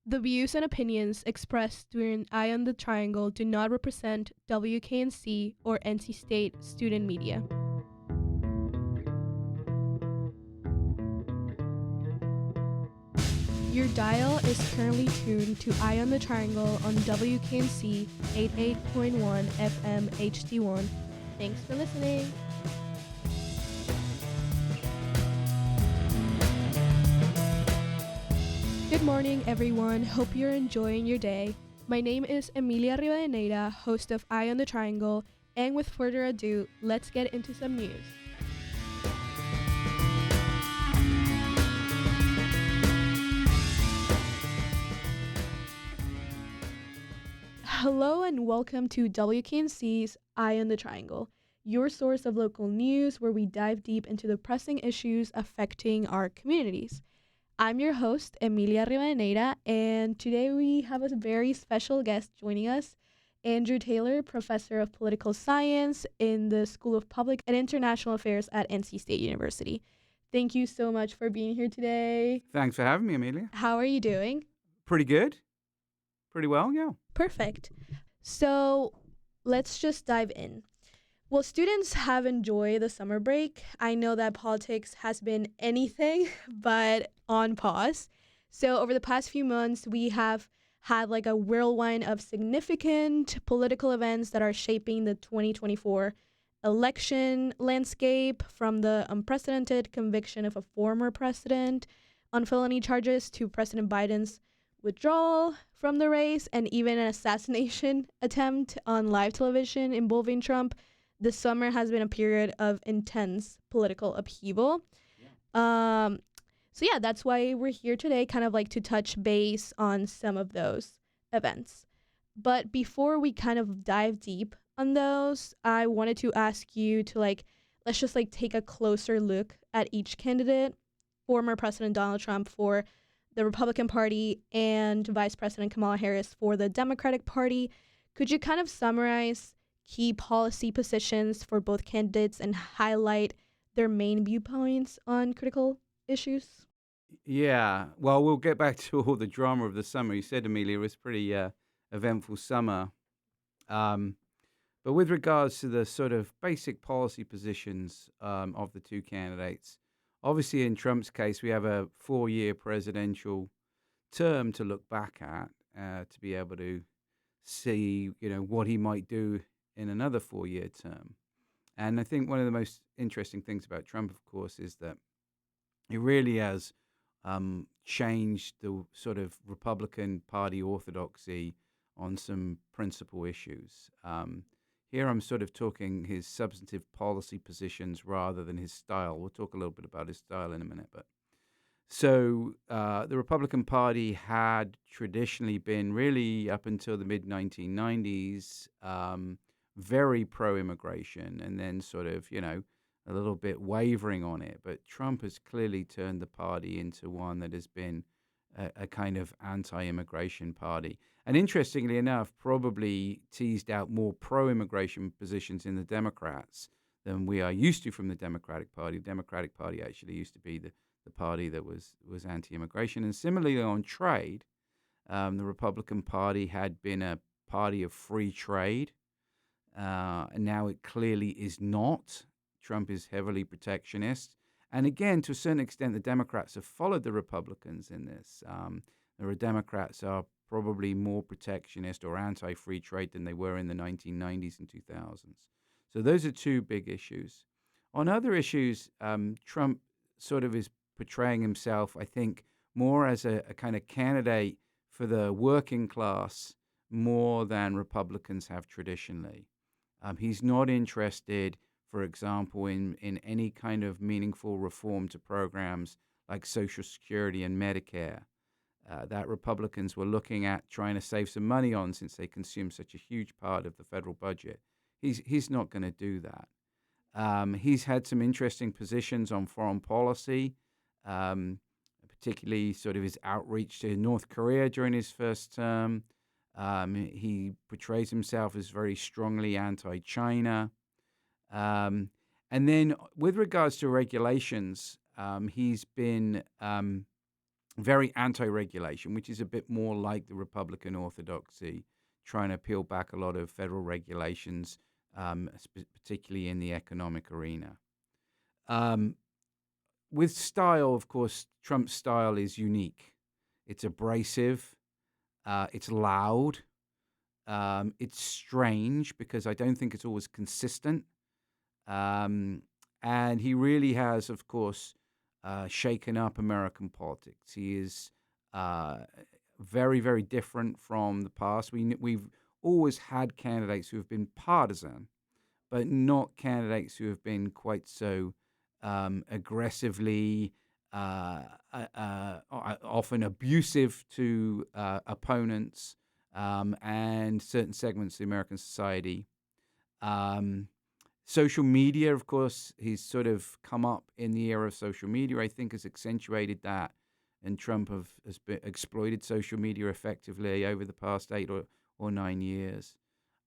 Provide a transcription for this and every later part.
The views and opinions expressed during Eye on the Triangle do not represent WKNC or NC State student media. Your dial is currently tuned to Eye on the Triangle on WKNC 88.1 FM HD1. Thanks for listening. Good morning, everyone. Hope you're enjoying your day. My name is Emilia Rivadeneira, host of Eye on the Triangle, and with further ado, let's get into some news. Hello and welcome to WKNC's Eye on the Triangle, your source of local news where we dive deep into the pressing issues affecting our communities. I'm your host, Emilia Rivadeneira, and today we have a very special guest joining us, Andrew Taylor, professor of political science in the School of Public and International Affairs at NC State University. Thank you so much for being here today. Thanks for having me, Emilia. How are you doing? Pretty good. Pretty well, yeah. Perfect. So let's just dive in. Well, students have enjoyed the summer break. I know that politics has been anything but on pause. So over the past few months, we have had like a whirlwind of significant political events that are shaping the 2024 election landscape, from the unprecedented conviction of a former president on felony charges to President Biden's withdrawal from the race and even an assassination attempt on live television involving Trump. This summer has been a period of intense political upheaval. So that's why we're here today, kind of like to touch base on some of those events. But before we kind of dive deep on those, I wanted to ask you to let's just take a closer look at each candidate, former President Donald Trump for the Republican Party and Vice President Kamala Harris for the Democratic Party. Could you kind of summarize key policy positions for both candidates and highlight their main viewpoints on critical issues? Yeah, well, we'll get back to all the drama of the summer. You said, Amelia, it was a pretty eventful summer. But with regards to the sort of basic policy positions of the two candidates, obviously in Trump's case, we have a 4-year presidential term to look back at to be able to see, what he might do in another 4-year term. And I think one of the most interesting things about Trump, of course, is that he really has changed the sort of Republican Party orthodoxy on some principal issues. Here I'm sort of talking his substantive policy positions rather than his style. We'll talk a little bit about his style in a minute. But so the Republican Party had traditionally been, really up until the mid-1990s, very pro-immigration, and then sort of, a little bit wavering on it. But Trump has clearly turned the party into one that has been a kind of anti-immigration party. And interestingly enough, probably teased out more pro-immigration positions in the Democrats than we are used to from the Democratic Party. The Democratic Party actually used to be the party that was anti-immigration. And similarly on trade, the Republican Party had been a party of free trade. And now it clearly is not. Trump is heavily protectionist. And again, to a certain extent, the Democrats have followed the Republicans in this. The Democrats are probably more protectionist or anti-free trade than they were in the 1990s and 2000s. So those are two big issues. On other issues, Trump sort of is portraying himself, I think, more as a kind of candidate for the working class more than Republicans have traditionally. He's not interested, for example, in any kind of meaningful reform to programs like Social Security and Medicare that Republicans were looking at trying to save some money on, since they consume such a huge part of the federal budget. He's not going to do that. He's had some interesting positions on foreign policy, particularly sort of his outreach to North Korea during his first term. He portrays himself as very strongly anti-China. And then with regards to regulations, he's been very anti-regulation, which is a bit more like the Republican orthodoxy, trying to peel back a lot of federal regulations, particularly in the economic arena. Um, with style, of course, Trump's style is unique. It's abrasive. It's loud. It's strange because I don't think it's always consistent. Um, and he really has, of course, shaken up American politics. He is uh, very, very different from the past. We've always had candidates who have been partisan, but not candidates who have been quite so aggressively, often abusive to opponents and certain segments of the American society. Um, Social media, of course, he's sort of come up in the era of social media, I think, has accentuated that. And Trump has exploited social media effectively over the past 8 or 9 years.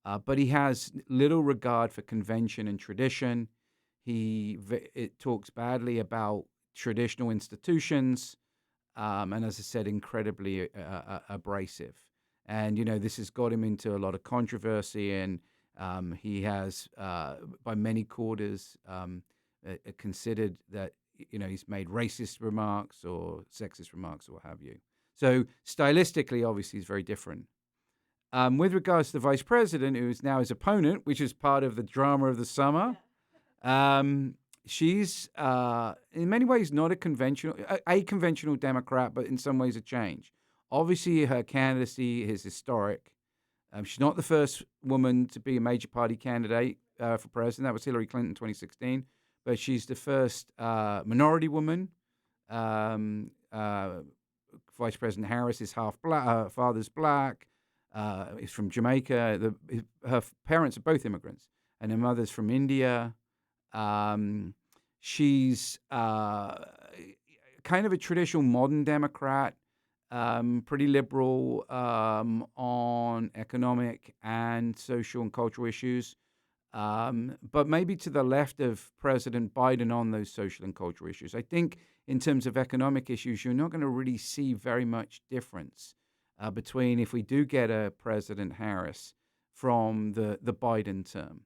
But he has little regard for convention and tradition. It talks badly about traditional institutions, and as I said, incredibly abrasive. And this has got him into a lot of controversy, and he has, by many quarters, considered that he's made racist remarks or sexist remarks or what have you. So stylistically, obviously, he's very different. With regards to the vice president, who is now his opponent, which is part of the drama of the summer, she's in many ways not a conventional Democrat, but in some ways a change. Obviously, her candidacy is historic. She's not the first woman to be a major party candidate for president. That was Hillary Clinton in 2016. But she's the first minority woman. Vice President Harris is half black. Her father's black. He's from Jamaica. Her parents are both immigrants, and her mother's from India. She's kind of a traditional modern Democrat, pretty liberal on economic and social and cultural issues, but maybe to the left of President Biden on those social and cultural issues. I think in terms of economic issues, you're not going to really see very much difference between if we do get a President Harris from the Biden term.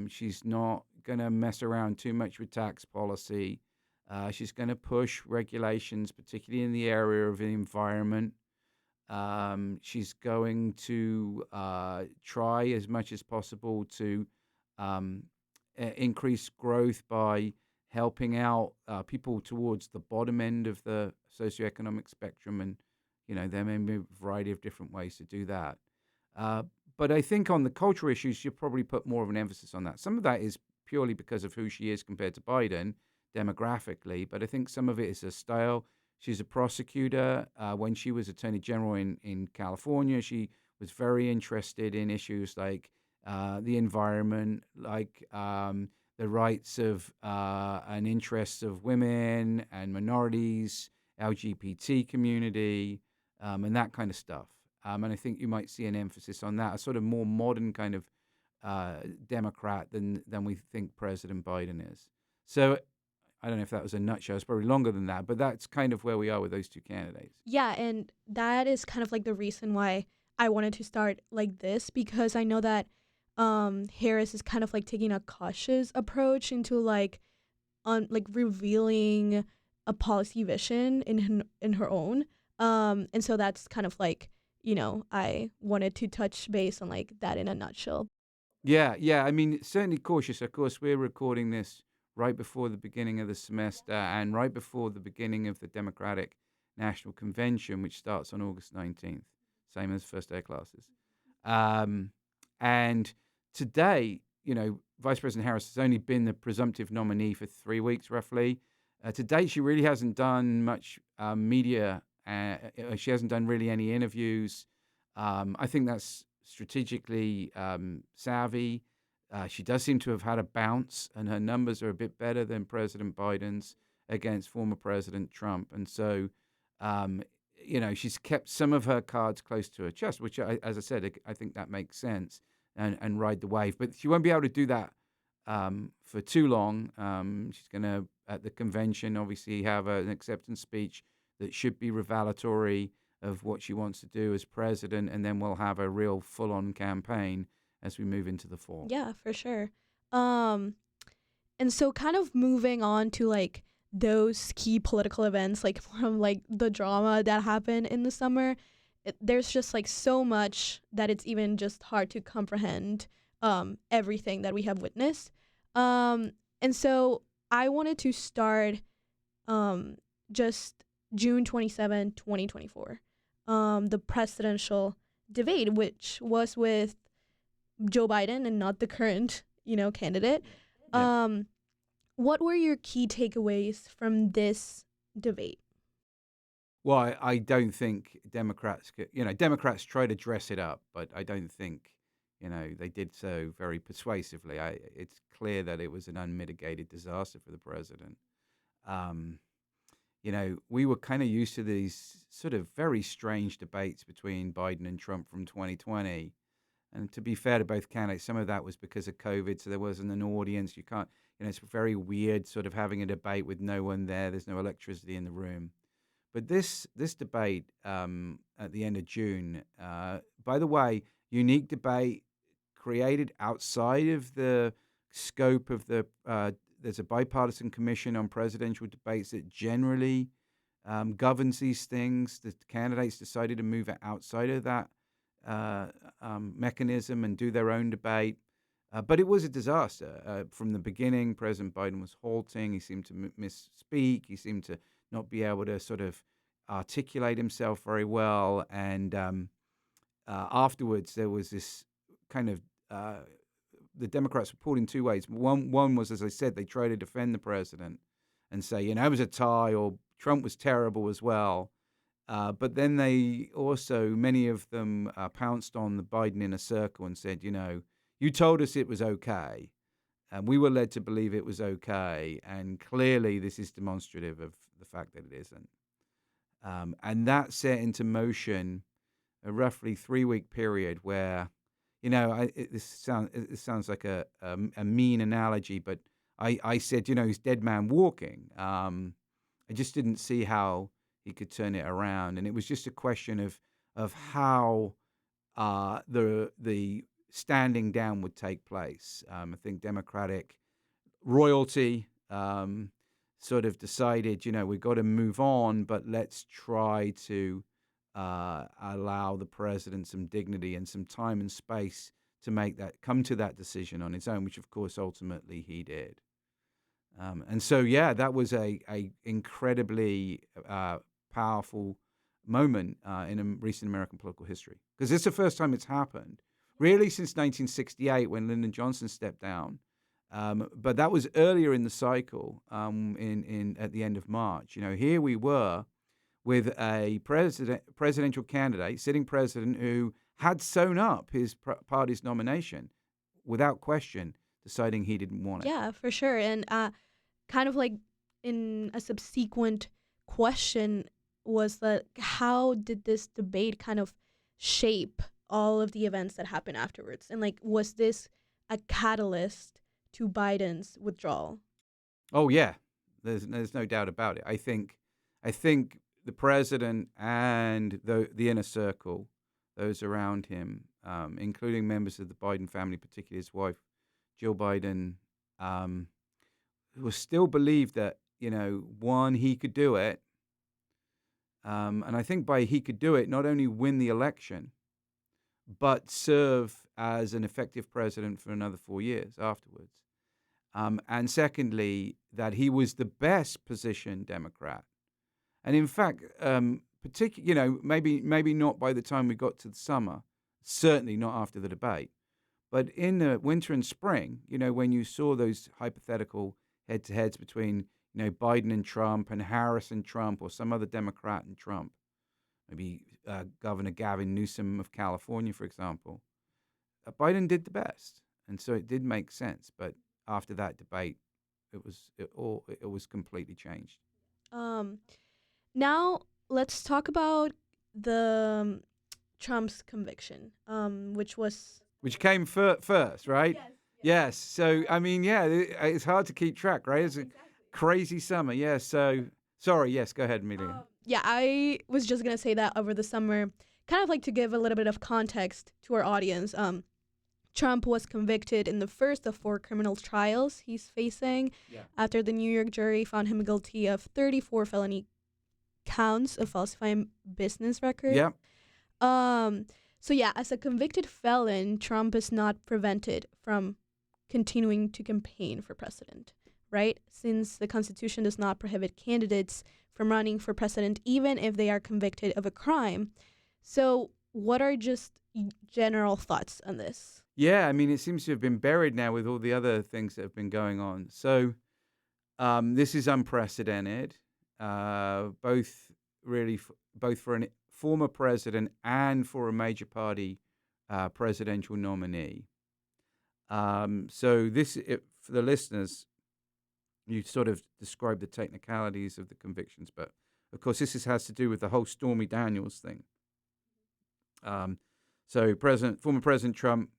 She's not going to mess around too much with tax policy. She's going to push regulations, particularly in the area of the environment. She's going to try as much as possible to increase growth by helping out people towards the bottom end of the socioeconomic spectrum. And, there may be a variety of different ways to do that. But I think on the cultural issues, she'll probably put more of an emphasis on that. Some of that is purely because of who she is compared to Biden demographically, but I think some of it is her style. She's a prosecutor. When she was Attorney General in California, she was very interested in issues like the environment, like the rights of and interests of women and minorities, LGBT community, and that kind of stuff. And I think you might see an emphasis on that, a sort of more modern kind of Democrat than we think President Biden is. So I don't know if that was a nutshell. It's probably longer than that, but that's kind of where we are with those two candidates. Yeah, and that is kind of like the reason why I wanted to start like this, because I know that Harris is kind of like taking a cautious approach into like revealing a policy vision in her own. And so that's kind of like, I wanted to touch base on like that in a nutshell. Yeah. I mean, certainly cautious. Of course, we're recording this right before the beginning of the semester and right before the beginning of the Democratic National Convention, which starts on August 19th, same as first day of classes. And today, Vice President Harris has only been the presumptive nominee for 3 weeks, roughly. To date, she really hasn't done much media. She hasn't done really any interviews. I think that's strategically savvy. She does seem to have had a bounce, and her numbers are a bit better than President Biden's against former President Trump. And so, she's kept some of her cards close to her chest, which, as I said, I think that makes sense, and ride the wave. But she won't be able to do that for too long. She's going to, at the convention, obviously have an acceptance speech that should be revelatory of what she wants to do as president, and then we'll have a real full-on campaign as we move into the fall. Yeah, for sure. Um, and so kind of moving on to like those key political events, like from like the drama that happened in the summer, there's just like so much that it's even just hard to comprehend everything that we have witnessed. Um, and so I wanted to start um, just June 27, 2024, the presidential debate, which was with Joe Biden and not the current, candidate. Yeah. Um, what were your key takeaways from this debate? Well, I don't think Democrats, Democrats try to dress it up, but I don't think, they did so very persuasively. It's clear that it was an unmitigated disaster for the president. Um, we were kind of used to these sort of very strange debates between Biden and Trump from 2020. And to be fair to both candidates, some of that was because of COVID, so there wasn't an audience. You can't, it's very weird sort of having a debate with no one there. There's no electricity in the room. But this debate at the end of June, by the way, unique debate created outside of the scope of the. There's a bipartisan commission on presidential debates that generally governs these things. The candidates decided to move it outside of that mechanism and do their own debate. But it was a disaster. From the beginning, President Biden was halting. He seemed to misspeak. He seemed to not be able to sort of articulate himself very well. And afterwards, there was this kind of the Democrats were pulled in two ways. One was, as I said, they tried to defend the president and say, it was a tie, or Trump was terrible as well. But then they also, many of them pounced on the Biden inner circle and said, you told us it was okay, and we were led to believe it was okay, and clearly this is demonstrative of the fact that it isn't. And that set into motion a roughly 3-week period where, this sounds like a mean analogy, but I said, he's dead man walking. I just didn't see how he could turn it around, and it was just a question of how the standing down would take place. I think Democratic royalty sort of decided, we've got to move on, but let's try to allow the president some dignity and some time and space to come to that decision on his own, which of course ultimately he did. And so, that was a incredibly powerful moment in recent American political history, because it's the first time it's happened, really, since 1968 when Lyndon Johnson stepped down. But that was earlier in the cycle, at the end of March. Here we were with a presidential candidate, sitting president, who had sewn up his party's nomination without question, deciding he didn't want it. Yeah, for sure. And kind of like in a subsequent question was that how did this debate kind of shape all of the events that happened afterwards? And like, was this a catalyst to Biden's withdrawal? Oh yeah, there's no doubt about it. I think the president and the inner circle, those around him, including members of the Biden family, particularly his wife, Jill Biden, who still believed that, one, he could do it. And I think by he could do it, not only win the election, but serve as an effective president for another 4 years afterwards. And secondly, that he was the best positioned Democrat. And in fact, maybe not by the time we got to the summer, certainly not after the debate, but in the winter and spring, when you saw those hypothetical head-to-heads between, Biden and Trump, and Harris and Trump, or some other Democrat and Trump, maybe Governor Gavin Newsom of California, for example, Biden did the best, and so it did make sense. But after that debate, it was completely changed. Now let's talk about the Trump's conviction, which came first, right? Yes. So I mean, it's hard to keep track, right? It's a crazy summer. Yeah. So sorry. Yes. Go ahead, Amelia. yeah, I was just gonna say that over the summer, kind of like to give a little bit of context to our audience. Trump was convicted in the first of 4 criminal trials he's facing Yeah. after the New York jury found him guilty of 34 felony counts of falsifying business records. Yeah. Um, so yeah, as a convicted felon, Trump is not prevented from continuing to campaign for president, right? Since the Constitution does not prohibit candidates from running for president, even if they are convicted of a crime. So, what are just general thoughts on this? Yeah, I mean, it seems to have been buried now with all the other things that have been going on. So this is unprecedented, both really, both for a former president and for a major party presidential nominee. So this, for the listeners, you sort of described the technicalities of the convictions, but of course has to do with the whole Stormy Daniels thing. So former President Trump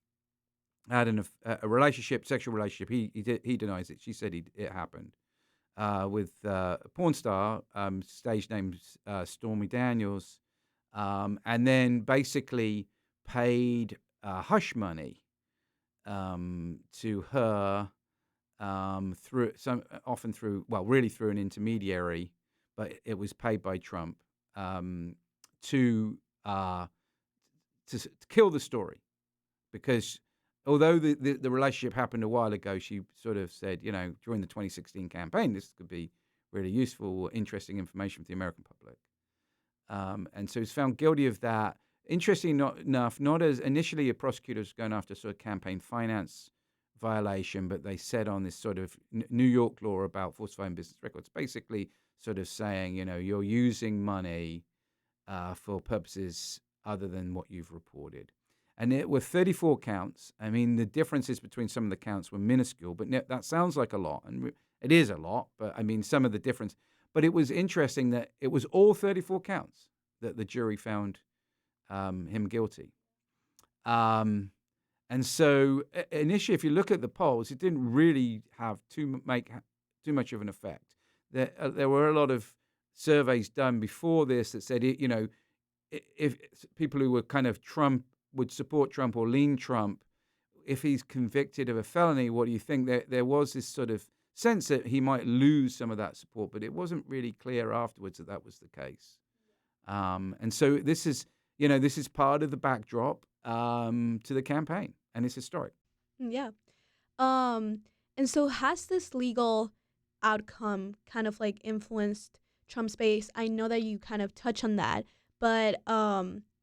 had a relationship, sexual relationship. He denies it. She said it happened with a porn star, stage name Stormy Daniels, and then basically paid hush money to her really through an intermediary, but it was paid by Trump to kill the story, because although the relationship happened a while ago, she sort of said, during the 2016 campaign, this could be really useful, interesting information for the American public. And so he's found guilty of that. Interesting enough, not as initially a prosecutor was going after sort of campaign finance violation, but they said on this sort of New York law about falsifying business records, basically sort of saying, you're using money for purposes other than what you've reported. And it were 34 counts. I mean, the differences between some of the counts were minuscule, but that sounds like a lot, and it is a lot. But I mean, some of the difference. But it was interesting that it was all 34 counts that the jury found him guilty. And so initially, if you look at the polls, it didn't really have make too much of an effect. There were a lot of surveys done before this that said, if people who were kind of Trump would support Trump or lean Trump, if he's convicted of a felony, what do you think? There was this sort of sense that he might lose some of that support, but it wasn't really clear afterwards that was the case. And so this is part of the backdrop to the campaign, and it's historic. Yeah. And so has this legal outcome kind of like influenced Trump's base? I know that you kind of touch on that, but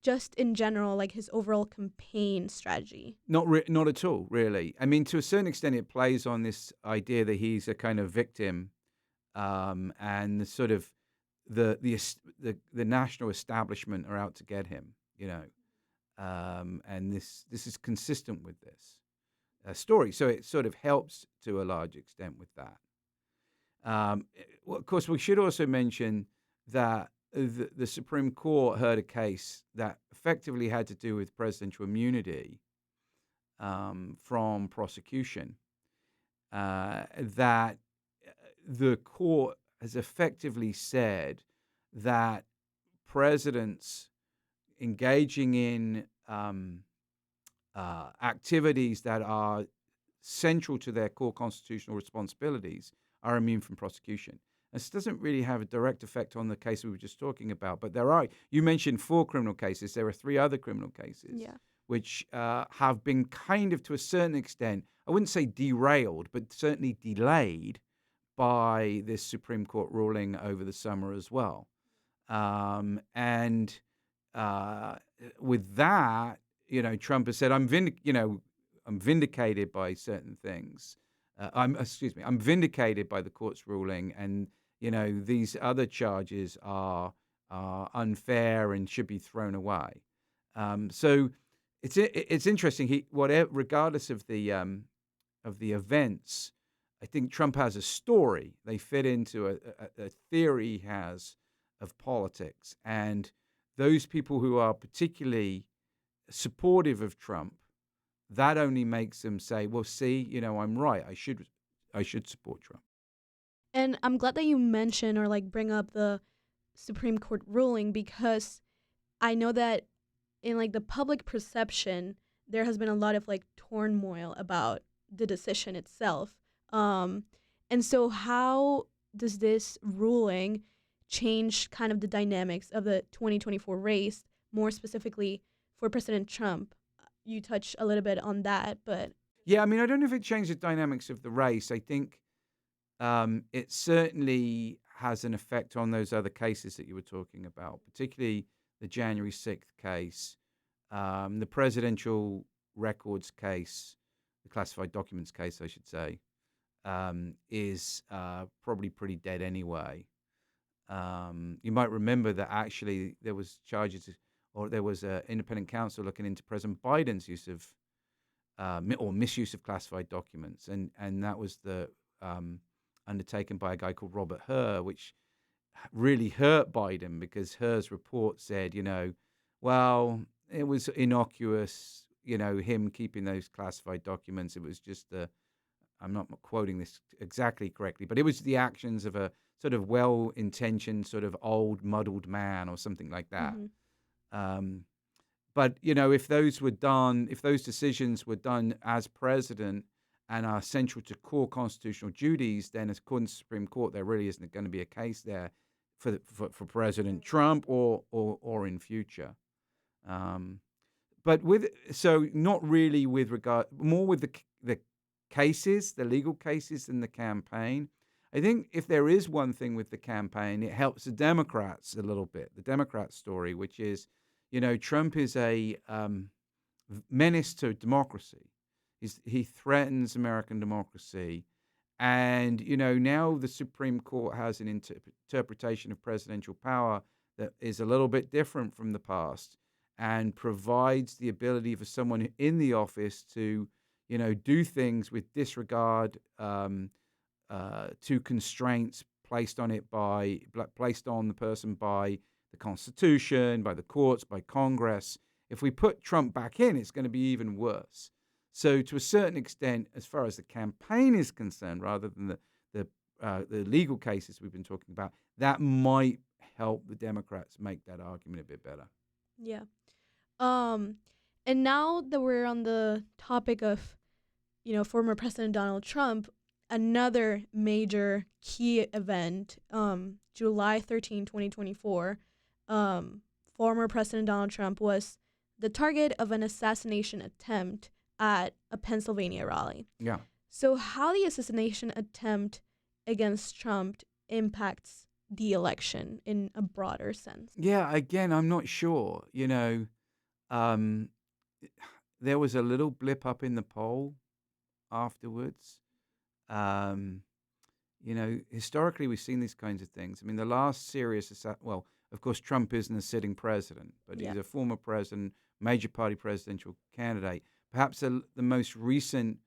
just in general, like his overall campaign strategy. Not at all, really. I mean, to a certain extent, it plays on this idea that he's a kind of victim, and the sort of the national establishment are out to get him, and this is consistent with this story. So it sort of helps to a large extent with that. Well, of course, we should also mention that the Supreme Court heard a case that effectively had to do with presidential immunity from prosecution, that the court has effectively said that presidents engaging in activities that are central to their core constitutional responsibilities are immune from prosecution. This doesn't really have a direct effect on the case we were just talking about, but you mentioned 4 criminal cases. There are 3 other criminal cases, which have been kind of, to a certain extent, I wouldn't say derailed, but certainly delayed by this Supreme Court ruling over the summer as well. And with that, Trump has said, I'm vindicated by certain things. I'm vindicated by the court's ruling, and these other charges are unfair and should be thrown away. So it's interesting. Regardless of the events, I think Trump has a story. They fit into a theory he has of politics, and those people who are particularly supportive of Trump, that only makes them say, well, see, I'm right. I should support Trump. And I'm glad that you mention or like bring up the Supreme Court ruling, because I know that in like the public perception, there has been a lot of like turmoil about the decision itself. Um, and so, how does this ruling change kind of the dynamics of the 2024 race, more specifically for President Trump? You touched a little bit on that, but Yeah, I mean, I don't know if it changed the dynamics of the race. I think it certainly has an effect on those other cases that you were talking about, particularly the January 6th case, the presidential records case, the classified documents case, I should say, is probably pretty dead anyway. You might remember that actually there was charges, or there was an independent counsel looking into President Biden's use of or misuse of classified documents, and that was the undertaken by a guy called Robert Hur, which really hurt Biden because Hur's report said, well, it was innocuous, him keeping those classified documents. It was just I'm not quoting this exactly correctly, but it was the actions of a sort of well-intentioned, sort of old, muddled man or something like that. mm-hmm. Um, but, if those decisions were done as president and are central to core constitutional duties, then according to the Supreme Court, there really isn't going to be a case there for President Trump or in future. But not really with regard, more with the cases, the legal cases than the campaign. I think if there is one thing with the campaign, it helps the Democrats a little bit, the Democrat story, which is, Trump is a menace to democracy. He threatens American democracy. And, now the Supreme Court has an interpretation of presidential power that is a little bit different from the past and provides the ability for someone in the office to, do things with disregard to constraints placed on the person by the Constitution, by the courts, by Congress. If we put Trump back in, it's going to be even worse. So, to a certain extent, as far as the campaign is concerned, rather than the legal cases we've been talking about, that might help the Democrats make that argument a bit better. Yeah. And now that we're on the topic of, former President Donald Trump, another major key event, July 13, 2024, former President Donald Trump was the target of an assassination attempt at a Pennsylvania rally. Yeah. So how the assassination attempt against Trump impacts the election in a broader sense? Yeah, again, I'm not sure. There was a little blip up in the poll afterwards. Historically, we've seen these kinds of things. I mean, the last serious of course, Trump isn't a sitting president, but he's a former president, major party presidential candidate. Perhaps the most recent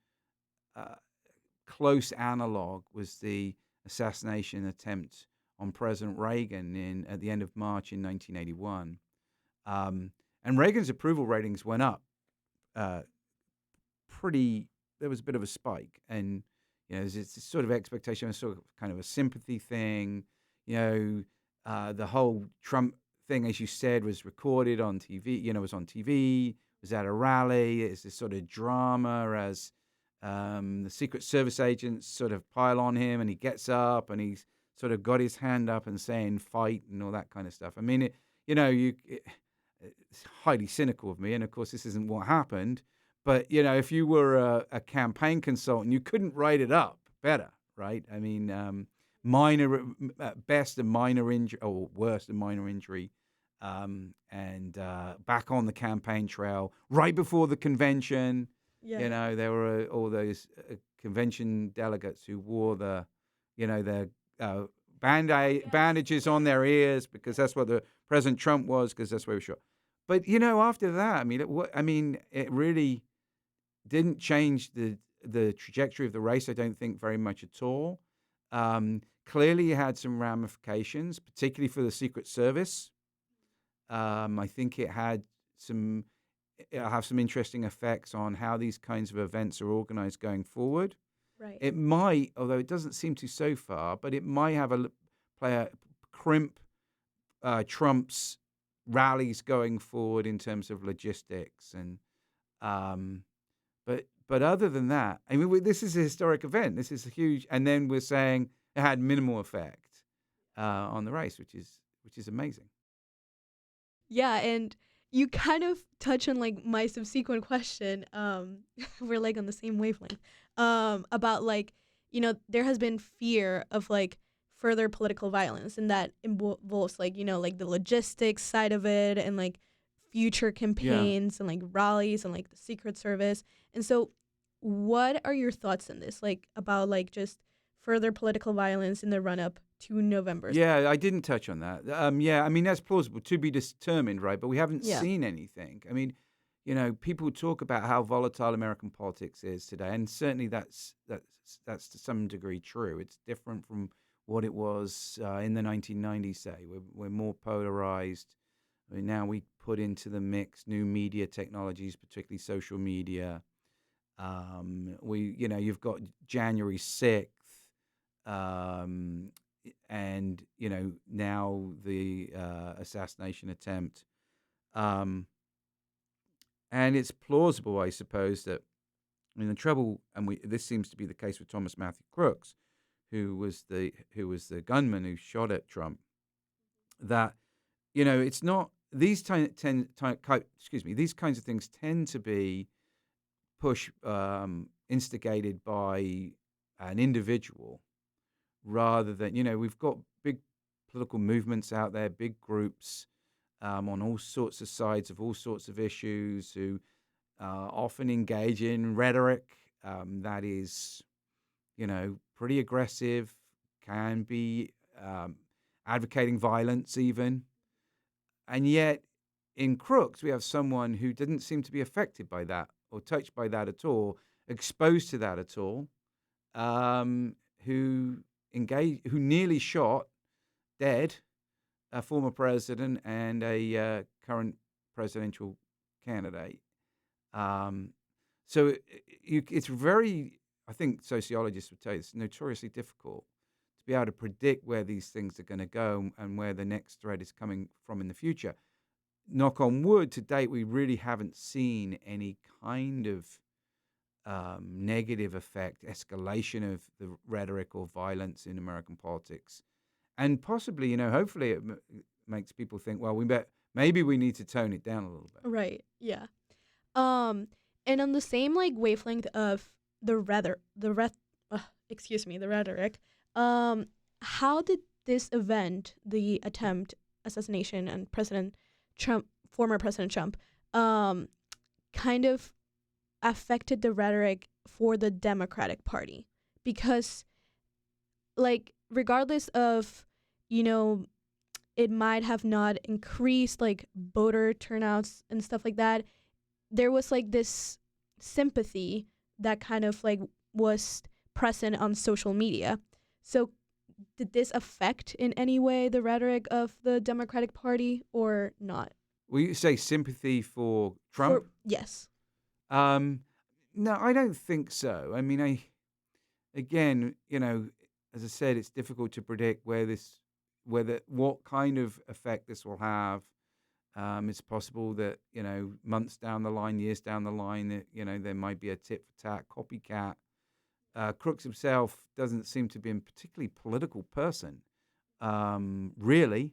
close analog was the assassination attempt on President Reagan at the end of March in 1981. And Reagan's approval ratings went up there was a bit of a spike. And, there's this sort of expectation, sort of kind of a sympathy thing. The whole Trump thing, as you said, was recorded on TV, was on TV, was at a rally. It's this sort of drama as the Secret Service agents sort of pile on him and he gets up and he's sort of got his hand up and saying fight and all that kind of stuff. I mean, it's highly cynical of me. And of course, this isn't what happened. But, if you were a campaign consultant, you couldn't write it up better, right? I mean, at best, a minor injury, or worse, a minor injury, and back on the campaign trail right before the convention. Yeah. There were all those convention delegates who wore their bandages on their ears because that's what the President Trump was, because that's where he was shot. But after that, it really didn't change the trajectory of the race. I don't think very much at all. Clearly, it had some ramifications, particularly for the Secret Service. I think it'll have some interesting effects on how these kinds of events are organized going forward. Right. It might, although it doesn't seem to so far, but it might have crimp Trump's rallies going forward in terms of logistics and um, but other than that, I mean, this is a historic event. This is a huge, and then we're saying it had minimal effect on the race, which is amazing. Yeah, and you kind of touch on like my subsequent question. We're like on the same wavelength. About like, there has been fear of like further political violence, and that involves like, like the logistics side of it, and like future Yeah. campaigns and like rallies and like the Secret Service. And so, what are your thoughts on this? Like about like just further political violence in the run up to November's. Yeah, I didn't touch on that. Yeah, I mean that's plausible to be determined, right? But we haven't Yeah. seen anything. I mean, people talk about how volatile American politics is today, and certainly that's to some degree true. It's different from what it was in the 1990s. Say we're more polarized. I mean, now we put into the mix new media technologies, particularly social media. You've got January 6th. Um, and now the assassination attempt, um, and it's plausible, I suppose, that the trouble, and this seems to be the case with Thomas Matthew Crooks, who was the gunman who shot at Trump. That it's not these these kinds of things tend to be instigated by an individual rather than we've got big political movements out there, big groups on all sorts of sides of all sorts of issues who often engage in rhetoric that is pretty aggressive, can be advocating violence even, and yet in Crooks we have someone who didn't seem to be affected by that or touched by that at all, exposed to that at all, who who nearly shot dead a former president and a current presidential candidate. Um, so it's very, I think sociologists would tell you, it's notoriously difficult to be able to predict where these things are going to go and where the next threat is coming from in the future. Knock on wood, to date, we really haven't seen any kind of negative effect, escalation of the rhetoric or violence in American politics. And possibly, hopefully it makes people think, well, maybe we need to tone it down a little bit. Right. Yeah. Um, and on the same like wavelength of the rhetoric. How did this event, the attempt, assassination, and former President Trump, um, kind of affected the rhetoric for the Democratic Party? Because, like, regardless of, you know, it might have not increased like voter turnouts and stuff like that, there was like this sympathy that kind of like was present on social media. So did this affect in any way the rhetoric of the Democratic Party or not? Will you say sympathy for Trump? Yes. Um, no, I don't think so. I mean, again, as I said, it's difficult to predict what kind of effect this will have. It's possible that months down the line, years down the line, that there might be a tit for tat copycat. Crooks himself doesn't seem to be a particularly political person, really.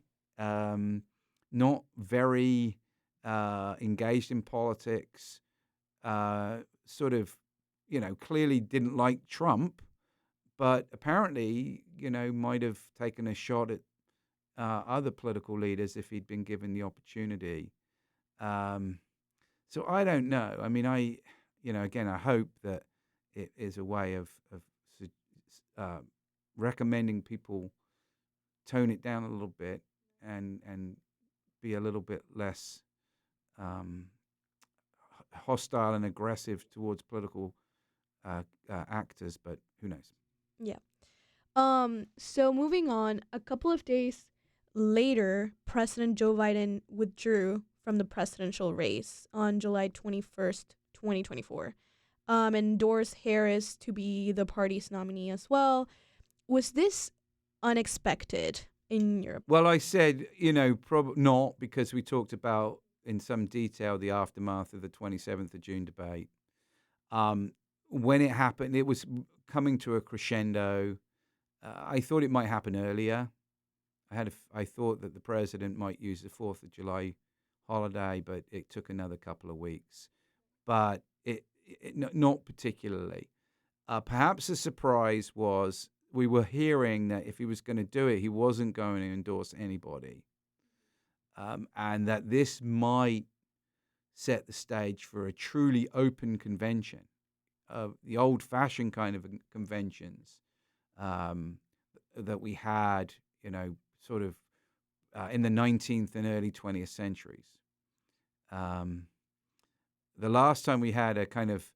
Not very engaged in politics. Sort of, clearly didn't like Trump, but apparently, might have taken a shot at other political leaders if he'd been given the opportunity. So I don't know. I mean, again, I hope that it is a way of recommending people tone it down a little bit and be a little bit less hostile and aggressive towards political actors. But who knows? Yeah. So moving on, a couple of days later, President Joe Biden withdrew from the presidential race on July 21st, 2024. Endorsed Harris to be the party's nominee as well. Was this unexpected? in Europe? Well, I said, probably not, because we talked about in some detail the aftermath of the 27th of June debate. Um, when it happened, it was coming to a crescendo. I thought it might happen earlier. I thought that the president might use the 4th of July holiday, but it took another couple of weeks. But not particularly. Perhaps the surprise was we were hearing that if he was going to do it, he wasn't going to endorse anybody, and that this might set the stage for a truly open convention, the old-fashioned kind of conventions um, that we had, sort of in the 19th and early 20th centuries. Um, the last time we had a kind of,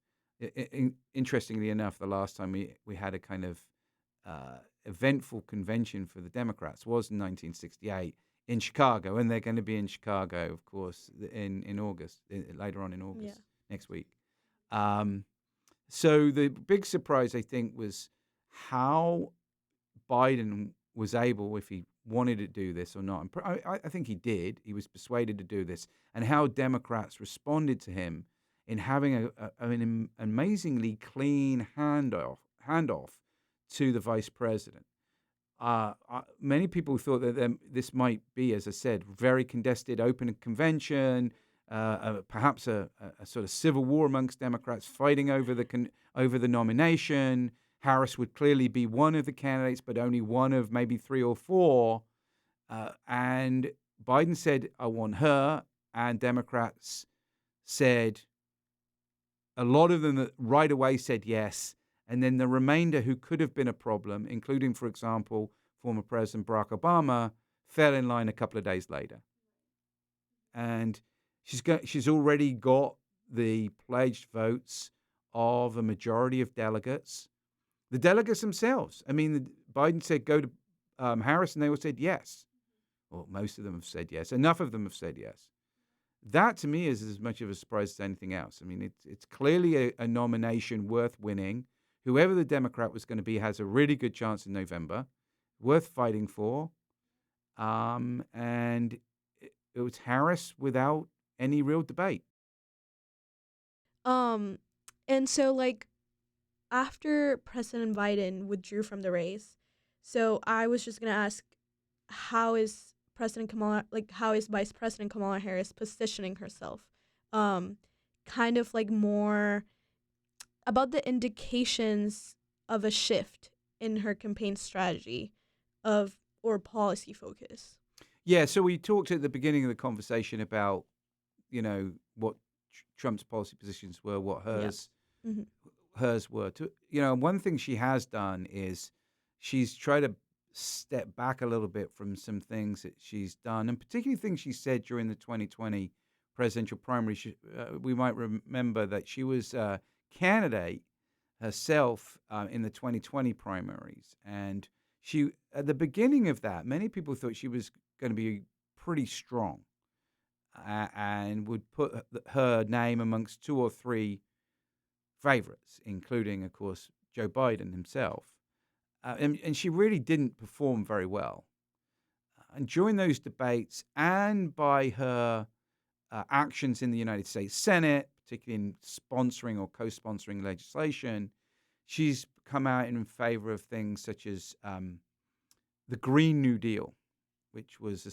interestingly enough, the last time we had a kind of eventful convention for the Democrats was in 1968 in Chicago, and they're going to be in Chicago, of course, in August, later on in Yeah. August next week. Um, so the big surprise, I think, was how Biden was able, if he wanted to do this or not. And I think he did. He was persuaded to do this, and how Democrats responded to him in having an amazingly clean handoff to the vice president. Many people thought that this might be, as I said, very contested, open convention, perhaps a sort of civil war amongst Democrats fighting over the nomination. Harris would clearly be one of the candidates, but only one of maybe 3 or 4. And Biden said, "I want her," and Democrats said, a lot of them that right away said yes, and then the remainder who could have been a problem, including, for example, former President Barack Obama, fell in line a couple of days later. And she's already got the pledged votes of a majority of delegates. The delegates themselves. I mean, Biden said go to Harris, and they all said yes. Well, most of them have said yes. Enough of them have said yes. That, to me, is as much of a surprise as anything else. I mean, it's clearly a nomination worth winning. Whoever the Democrat was going to be has a really good chance in November, worth fighting for. And it was Harris without any real debate. Um, and so like after President Biden withdrew from the race, so I was just gonna ask, how is how is Vice President Kamala Harris positioning herself? Um, kind of like more about the indications of a shift in her campaign strategy of or policy focus. Yeah, so we talked at the beginning of the conversation about, what Trump's policy positions were, what Yeah. hers Hmm. hers were. One thing she has done is she's tried to step back a little bit from some things that she's done, and particularly things she said during the 2020 presidential primary. We might remember that she was a candidate herself in the 2020 primaries, and she at the beginning of that, many people thought she was going to be pretty strong and would put her name amongst 2 or 3 favorites, including, of course, Joe Biden himself. And she really didn't perform very well. And during those debates, and by her actions in the United States Senate, particularly in sponsoring or co-sponsoring legislation, she's come out in favor of things such as the Green New Deal, which is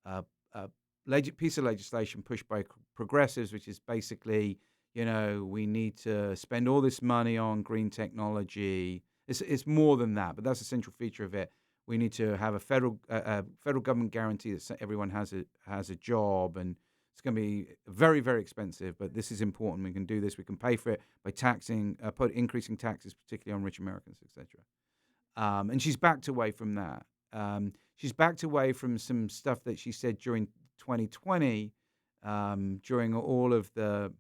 a piece of legislation pushed by progressives, which is basically, we need to spend all this money on green technology. It's more than that, but that's a central feature of it. We need to have a federal government guarantee that everyone has a job, and it's going to be very, very expensive. But this is important. We can do this. We can pay for it by increasing taxes, particularly on rich Americans, etc. And she's backed away from that. She's backed away from some stuff that she said during 2020, during all of the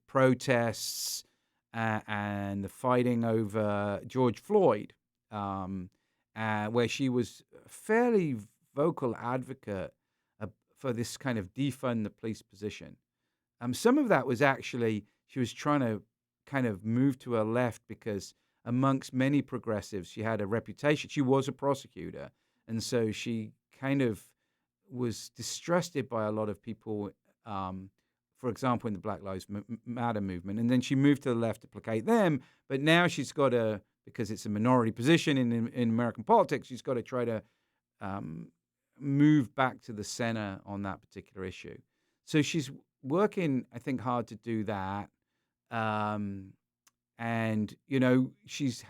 protests and the fighting over George Floyd, where she was a fairly vocal advocate for this kind of defund the police position. Some of that was actually she was trying to kind of move to her left because amongst many progressives, she had a reputation. She was a prosecutor, and so she kind of was distrusted by a lot of people. For example, in the Black Lives Matter movement, and then she moved to the left to placate them. But now she's got to, because it's a minority position in American politics, she's got to try to um, move back to the center on that particular issue. So she's working, I think, hard to do that. Um, and she's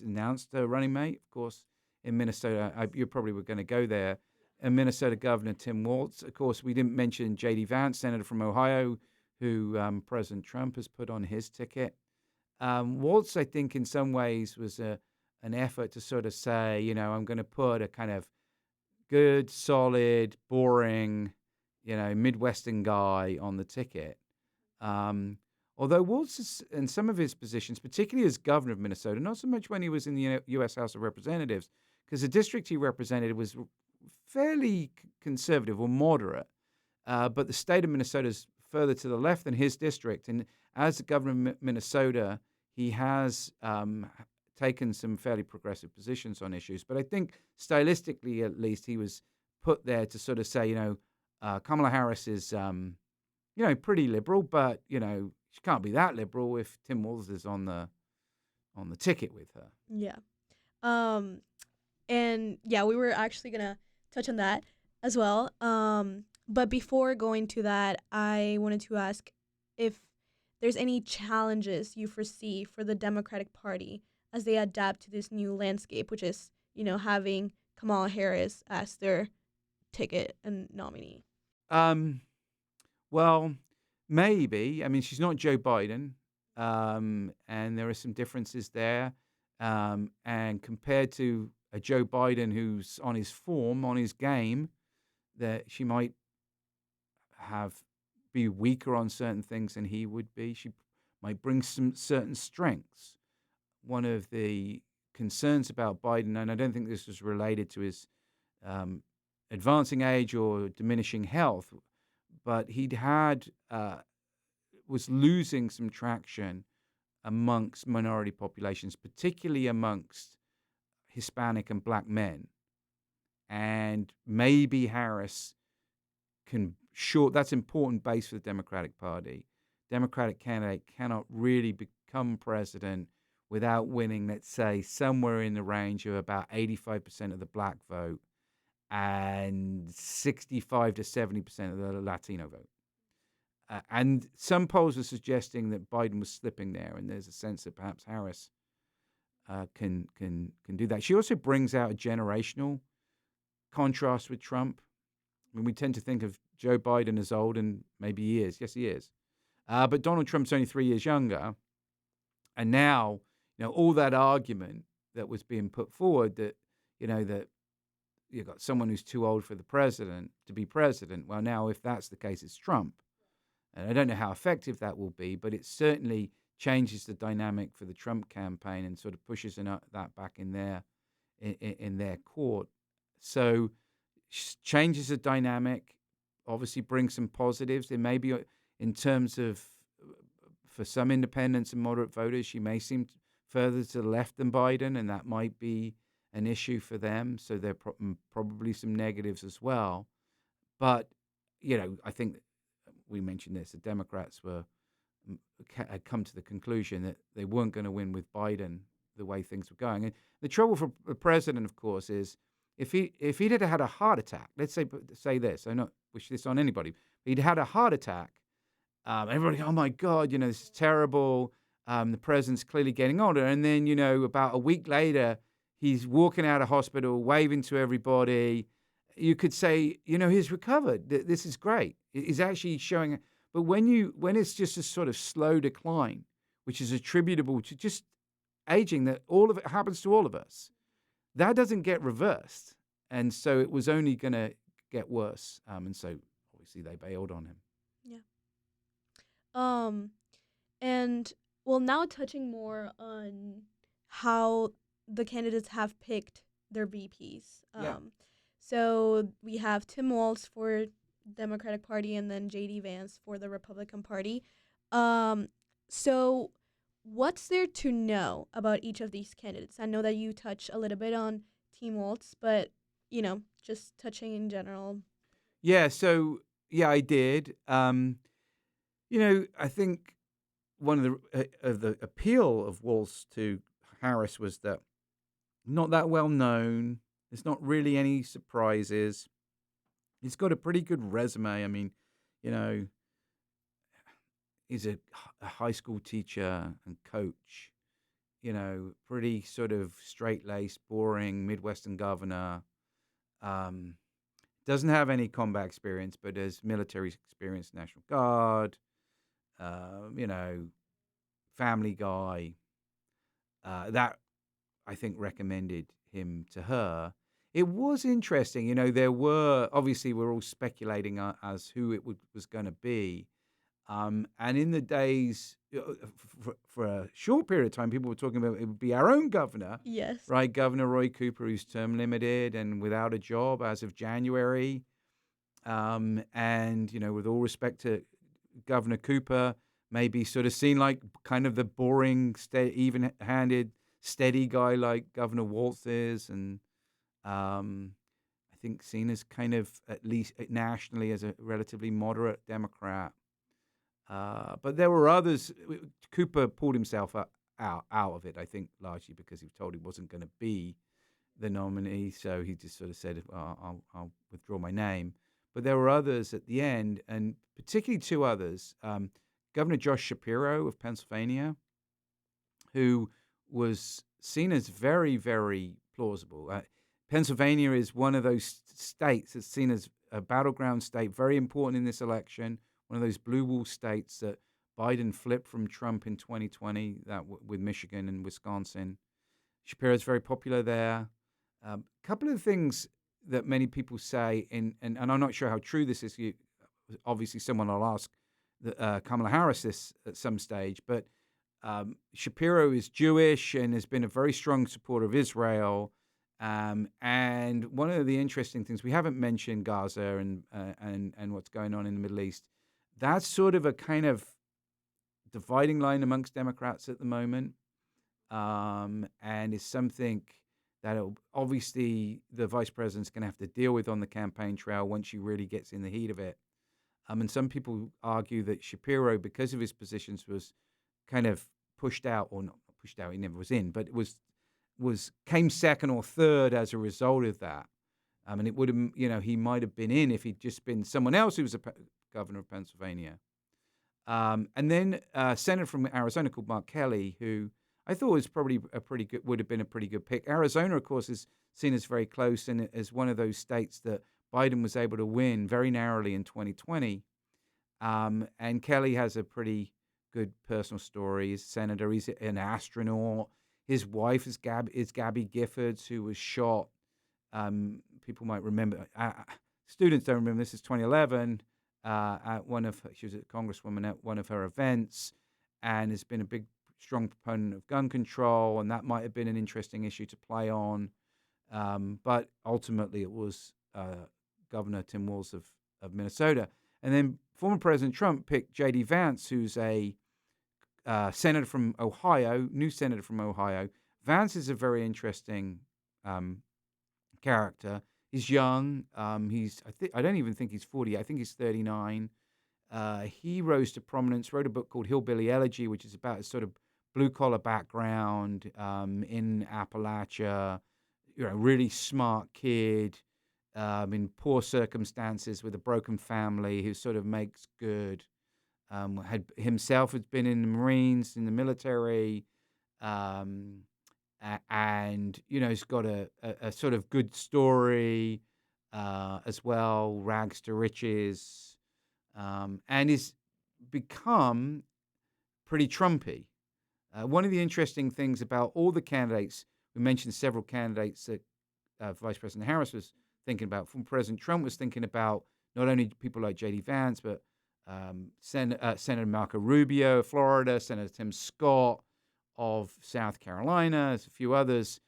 announced her running mate, of course, in Minnesota. You probably were going to go there. And Minnesota Governor Tim Walz. Of course, we didn't mention J.D. Vance, senator from Ohio, who President Trump has put on his ticket. Walz, I think, in some ways was an effort to sort of say, I'm going to put a kind of good, solid, boring, Midwestern guy on the ticket. Although Walz is, in some of his positions, particularly as governor of Minnesota, not so much when he was in the U.S. House of Representatives, because the district he represented was fairly conservative or moderate, but the state of Minnesota is further to the left than his district. And as the governor of Minnesota, he has taken some fairly progressive positions on issues. But I think stylistically, at least, he was put there to sort of say, Kamala Harris is, pretty liberal, but, she can't be that liberal if Tim Walz is on the ticket with her. Yeah. And yeah, we were actually gonna touch on that as well. But before going to that, I wanted to ask if there's any challenges you foresee for the Democratic Party as they adapt to this new landscape, which is, having Kamala Harris as their ticket and nominee. Well, maybe. I mean, she's not Joe Biden, and there are some differences there. And compared to a Joe Biden who's on his form, on his game, that she might be weaker on certain things than he would be. She might bring some certain strengths. One of the concerns about Biden, and I don't think this was related to his advancing age or diminishing health, but was losing some traction amongst minority populations, particularly amongst Hispanic and Black men. And maybe Harris that's important base for the Democratic Party. Democratic candidate cannot really become president without winning, let's say, somewhere in the range of about 85% of the Black vote and 65 to 70% of the Latino vote. And some polls are suggesting that Biden was slipping there, and there's a sense that perhaps Harris can do that. She also brings out a generational contrast with Trump. I mean, we tend to think of Joe Biden as old, and maybe he is. Yes, he is. But Donald Trump's only 3 years younger, and now all that argument that was being put forward that that you got someone who's too old for the president to be president. Well, now if that's the case, it's Trump. And I don't know how effective that will be, but it certainly changes the dynamic for the Trump campaign and sort of pushes that back in their court. So changes the dynamic, obviously brings some positives. There may be, in terms of, for some independents and moderate voters, she may seem further to the left than Biden, and that might be an issue for them. So there are probably some negatives as well. But, I think we mentioned this, the Democrats had come to the conclusion that they weren't going to win with Biden the way things were going. And the trouble for the president, of course, is if he'd had a heart attack, let's say this, I don't wish this on anybody, but he'd had a heart attack, everybody, oh my God, this is terrible. The president's clearly getting older. And then, about a week later, he's walking out of hospital, waving to everybody. You could say, he's recovered. This is great. He's actually showing. But when it's just a sort of slow decline, which is attributable to just aging, that all of it happens to all of us, that doesn't get reversed. And so it was only going to get worse. And so obviously they bailed on him. Yeah. And well, now touching more on how the candidates have picked their VPs. So we have Tim Walz for Democratic Party and then J.D. Vance for the Republican Party. So what's there to know about each of these candidates? I know that you touch a little bit on Team Waltz, but just touching in general. Yeah, so yeah, I did. I think one of the appeal of Waltz to Harris was that not that well known. There's not really any surprises. He's got a pretty good resume. I mean, you know, he's a high school teacher and coach. Pretty sort of straight laced, boring Midwestern governor. Um, doesn't have any combat experience, but has military experience, National Guard. You know, family guy. That I think recommended him to her. It was interesting, there were obviously we're all speculating as who was going to be. And in the days, for a short period of time, people were talking about it would be our own governor, Yes. right? Governor Roy Cooper, who's term limited and without a job as of January. And, with all respect to Governor Cooper, maybe sort of seen like kind of the boring, even-handed, steady guy like Governor Waltz is. And I think seen as kind of, at least nationally, as a relatively moderate Democrat. But there were others. Cooper pulled himself out of it, I think, largely because he was told he wasn't going to be the nominee. So he just sort of said, well, I'll withdraw my name. But there were others at the end, and particularly two others. Governor Josh Shapiro of Pennsylvania, who was seen as very, very plausible. Pennsylvania is one of those states that's seen as a battleground state, very important in this election, one of those blue wall states that Biden flipped from Trump in 2020, with Michigan and Wisconsin. Shapiro's very popular there. A couple of things that many people say, and I'm not sure how true this is. Obviously, someone will ask Kamala Harris this at some stage, but Shapiro is Jewish and has been a very strong supporter of Israel. And one of the interesting things, we haven't mentioned Gaza and what's going on in the Middle East. That's sort of a kind of dividing line amongst Democrats at the moment, and is something that obviously the vice president's going to have to deal with on the campaign trail once she really gets in the heat of it. And some people argue that Shapiro, because of his positions, was kind of pushed out, or not pushed out, he never was in, but came second or third as a result of that. And it would have, he might have been in if he'd just been someone else who was a governor of Pennsylvania. And then a senator from Arizona called Mark Kelly, who I thought was probably would have been a pretty good pick. Arizona, of course, is seen as very close and as one of those states that Biden was able to win very narrowly in 2020. And Kelly has a pretty good personal story. He's a senator. He's an astronaut. His wife is Gabby Giffords, who was shot. People might remember. Students don't remember. This is 2011. She was a congresswoman at one of her events, and has been a strong proponent of gun control, and that might have been an interesting issue to play on. But ultimately, it was Governor Tim Walz of Minnesota. And then former President Trump picked J.D. Vance, who's a senator from Ohio, new senator from Ohio. Vance is a very interesting character. He's young. I don't even think he's 40. I think he's 39. He rose to prominence, wrote a book called Hillbilly Elegy, which is about his sort of blue-collar background in Appalachia. Really smart kid in poor circumstances with a broken family who sort of makes good. Had been in the Marines, in the military, and he's got a sort of good story as well, rags to riches, and is become pretty Trumpy. One of the interesting things about all the candidates, we mentioned several candidates that Vice President Harris was thinking about. From President Trump was thinking about not only people like J.D. Vance, but Senator Marco Rubio of Florida, Senator Tim Scott of South Carolina, there's a few others.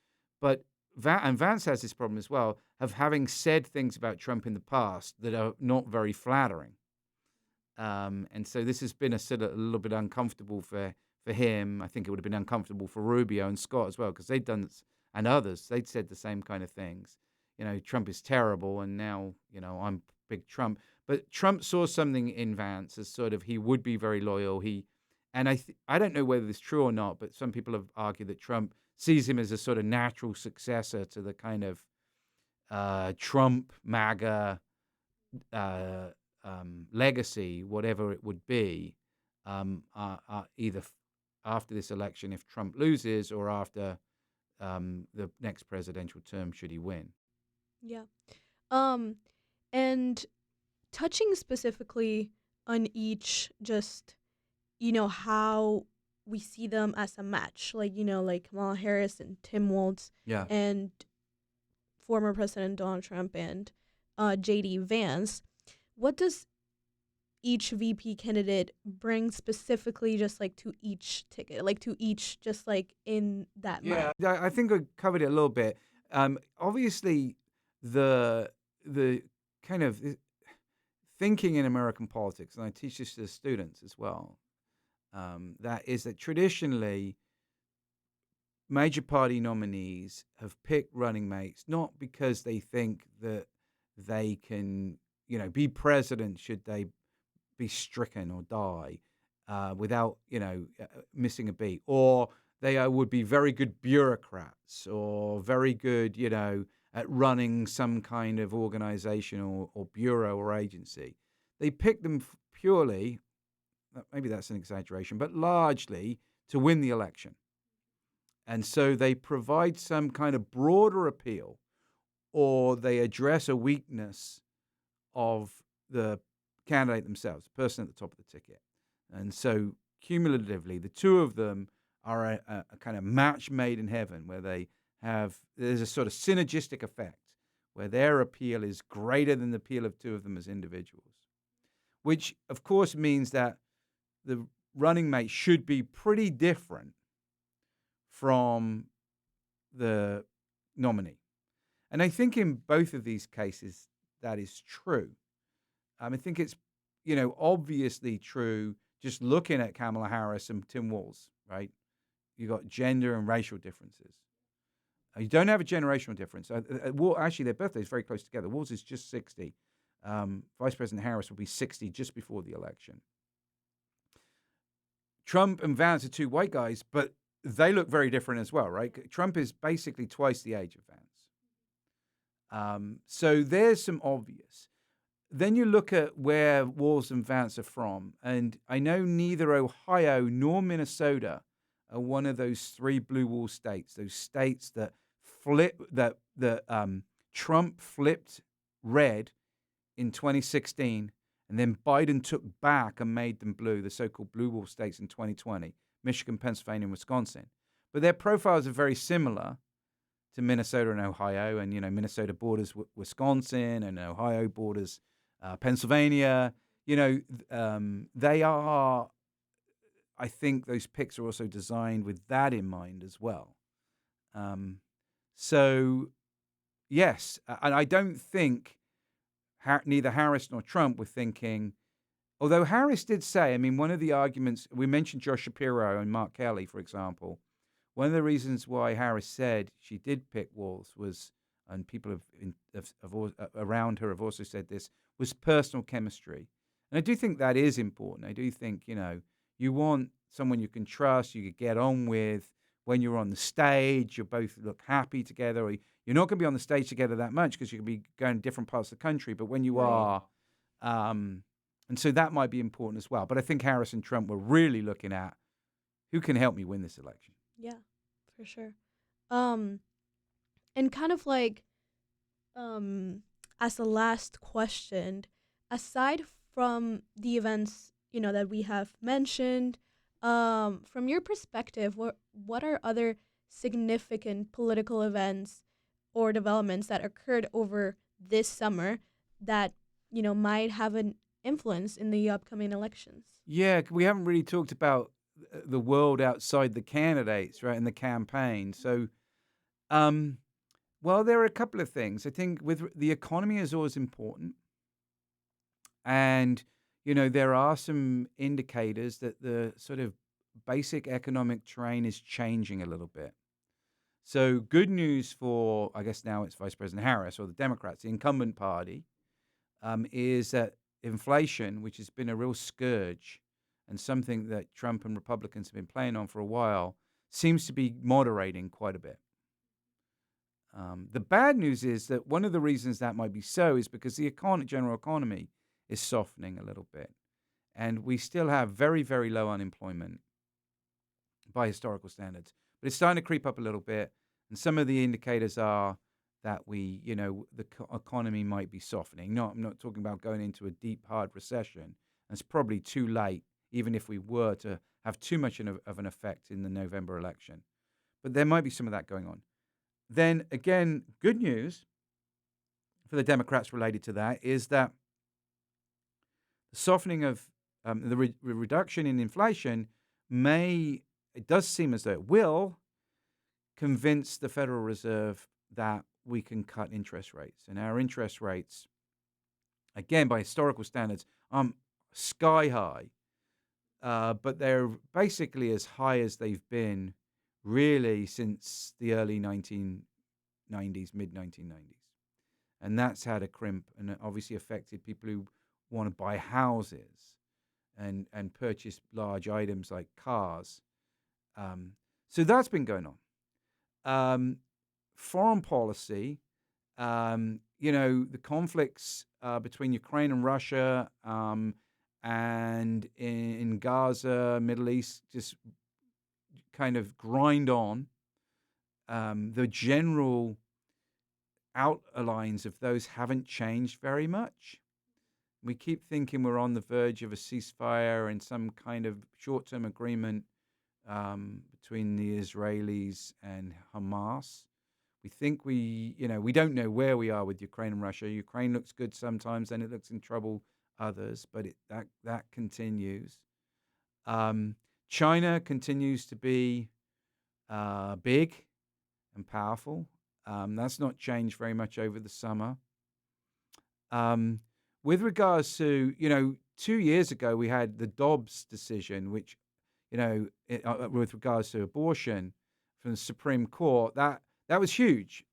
But Vance has this problem as well of having said things about Trump in the past that are not very flattering. And so this has been a little bit uncomfortable for for him. I think it would have been uncomfortable for Rubio and Scott as well, because they'd done, and others, they'd said the same kind of things. Trump is terrible, and now, I'm big Trump. But Trump saw something in Vance as sort of he would be very loyal. And I don't know whether this is true or not, but some people have argued that Trump sees him as a sort of natural successor to the kind of Trump MAGA uh, legacy, whatever it would be, either after this election if Trump loses, or after the next presidential term should he win. Yeah. Um, and touching specifically on each, just, how we see them as a match, like Kamala Harris and Tim Walz Yeah. and former President Donald Trump and J.D. Vance. What does each VP candidate bring specifically, just like to each ticket, like to each, just like in that match? Yeah, I think I covered it a little bit. Obviously, the kind of thinking in American politics, and I teach this to students as well, that is that traditionally major party nominees have picked running mates not because they think that they can, be president should they be stricken or die without, missing a beat, or they would be very good bureaucrats or very good, at running some kind of organization or bureau or agency. They pick them purely, maybe that's an exaggeration, but largely to win the election. And so they provide some kind of broader appeal, or they address a weakness of the candidate themselves, the person at the top of the ticket. And so cumulatively, the two of them are a kind of match made in heaven, where there's a sort of synergistic effect where their appeal is greater than the appeal of two of them as individuals, which of course means that the running mate should be pretty different from the nominee. And I think in both of these cases, that is true. I think it's, obviously true just looking at Kamala Harris and Tim Walz, right? You got gender and racial differences. You don't have a generational difference. Actually, their birthday is very close together. Walz is just 60. Vice President Harris will be 60 just before the election. Trump and Vance are two white guys, but they look very different as well, right? Trump is basically twice the age of Vance. So there's some obvious. Then you look at where Walz and Vance are from, and I know neither Ohio nor Minnesota are one of those three blue wall states, those states that Trump flipped red in 2016, and then Biden took back and made them blue, the so-called blue wall states in 2020, Michigan, Pennsylvania, and Wisconsin. But their profiles are very similar to Minnesota and Ohio, and, Minnesota borders Wisconsin, and Ohio borders Pennsylvania. They are, I think those picks are also designed with that in mind as well. So, yes, and I don't think neither Harris nor Trump were thinking, although Harris did say, one of the arguments, we mentioned Josh Shapiro and Mark Kelly, for example. One of the reasons why Harris said she did pick Walz was, and people around her have also said this, was personal chemistry. And I do think that is important. I do think, you want someone you can trust, you could get on with. When you're on the stage, you both look happy together. Or you're not going to be on the stage together that much because you can be going to different parts of the country. But when you are, and so that might be important as well. But I think Harris and Trump were really looking at who can help me win this election. Yeah, for sure. And kind of like, as a last question, aside from the events, that we have mentioned, from your perspective, what are other significant political events or developments that occurred over this summer that, might have an influence in the upcoming elections? Yeah, we haven't really talked about the world outside the candidates, right, and the campaign. So, well, there are a couple of things. I think with the economy is always important. And, there are some indicators that the sort of basic economic terrain is changing a little bit. So good news for, I guess now it's Vice President Harris or the Democrats, the incumbent party, is that inflation, which has been a real scourge and something that Trump and Republicans have been playing on for a while, seems to be moderating quite a bit. The bad news is that one of the reasons that might be so is because the general economy is softening a little bit. And we still have very, very low unemployment by historical standards. But it's starting to creep up a little bit. And some of the indicators are that the economy might be softening. I'm not talking about going into a deep, hard recession. And it's probably too late, even if we were to have too much of an effect in the November election. But there might be some of that going on. Then again, good news for the Democrats related to that is that the softening of the reduction in inflation it does seem as though it will convince the Federal Reserve that we can cut interest rates. And our interest rates, again, by historical standards, are sky high. But they're basically as high as they've been really since the early 1990s, mid-1990s. And that's had a crimp and it obviously affected people who want to buy houses and purchase large items like cars. So that's been going on. Foreign policy, the conflicts between Ukraine and Russia and in Gaza, Middle East, just kind of grind on. The general outlines of those haven't changed very much. We keep thinking we're on the verge of a ceasefire and some kind of short-term agreement between the Israelis and Hamas. We think we don't know where we are with Ukraine and Russia. Ukraine looks good sometimes, then it looks in trouble others, but that continues. China continues to be big and powerful. That's not changed very much over the summer. With regards to, 2 years ago, we had the Dobbs decision, which, with regards to abortion from the Supreme Court, that was huge.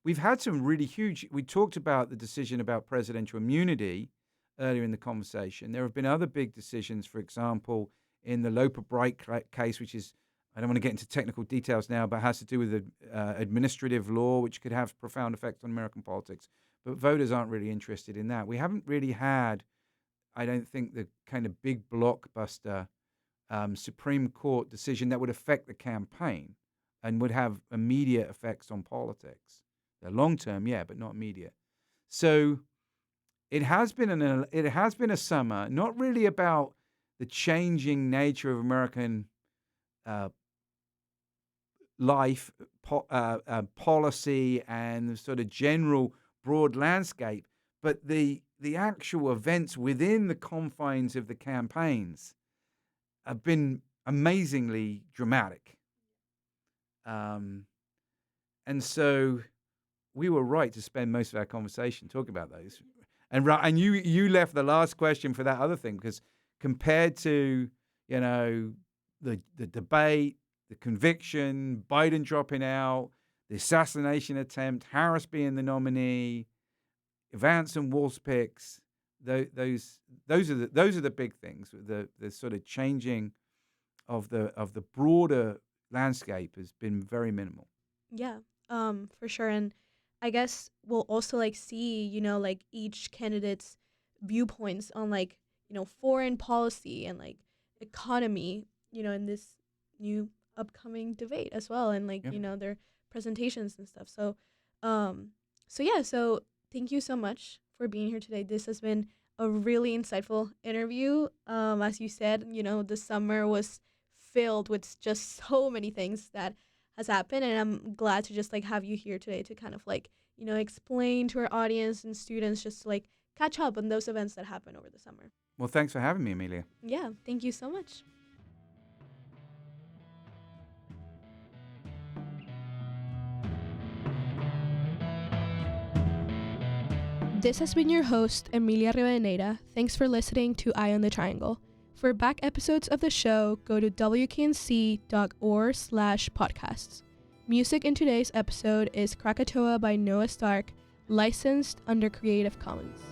We've had some really huge, we talked about the decision about presidential immunity earlier in the conversation. There have been other big decisions, for example, in the Loper-Bright case, which is, I don't want to get into technical details now, but has to do with administrative law, which could have profound effects on American politics. But voters aren't really interested in that. We haven't really had, I don't think, the kind of big blockbuster Supreme Court decision that would affect the campaign and would have immediate effects on politics. They're long-term, yeah, but not immediate. So it has been a summer, not really about the changing nature of American life, policy, and the sort of general broad landscape, but the actual events within the confines of the campaigns have been amazingly dramatic. And so we were right to spend most of our conversation talking about those. And you left the last question for that other thing, because compared to, the debate, the conviction, Biden dropping out, the assassination attempt, Harris being the nominee, Vance and Wolf's picks, those are the big things. The sort of changing of the broader landscape has been very minimal. Yeah, for sure. And I guess we'll also see, each candidate's viewpoints on foreign policy and economy, in this new upcoming debate as well, and their presentations and stuff. So thank you so much for being here today. This has been a really insightful interview. As you said, the summer was filled with just so many things that has happened, and I'm glad to just have you here today to kind of explain to our audience and students, just to catch up on those events that happened over the summer. Well, thanks for having me, Emilia. Yeah, thank you so much. This has been your host, Emilia Rivadeneira. Thanks for listening to Eye on the Triangle. For back episodes of the show, go to wknc.org/podcasts. Music in today's episode is Krakatoa by Noah Stark, licensed under Creative Commons.